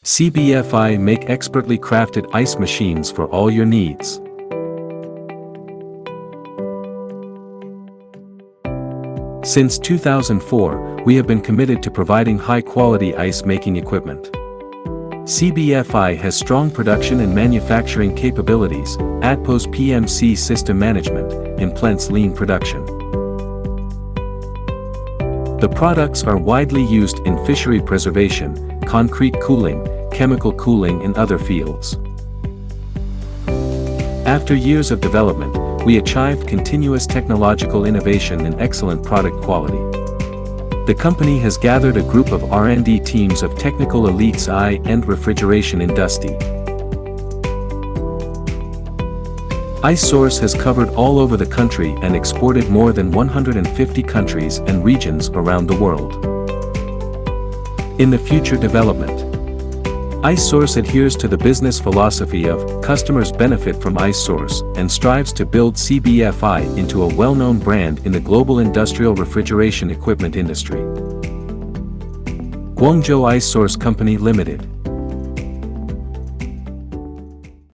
CBFI make expertly crafted ice machines for all your needs. Since 2004, we have been committed to providing high-quality ice-making equipment. CBFI has strong production and manufacturing capabilities, ADPO's PMC system management, implants lean production. The products are widely used in fishery preservation, concrete cooling, chemical cooling and other fields. After years of development, we achieved continuous technological innovation and excellent product quality. The company has gathered a group of R&D teams of technical elites and refrigeration industry. iSource has covered all over the country and exported more than 150 countries and regions around the world. In the future development, iSource adheres to the business philosophy of customers benefit from iSource and strives to build CBFI into a well-known brand in the global industrial refrigeration equipment industry. Guangzhou iSource Company Limited.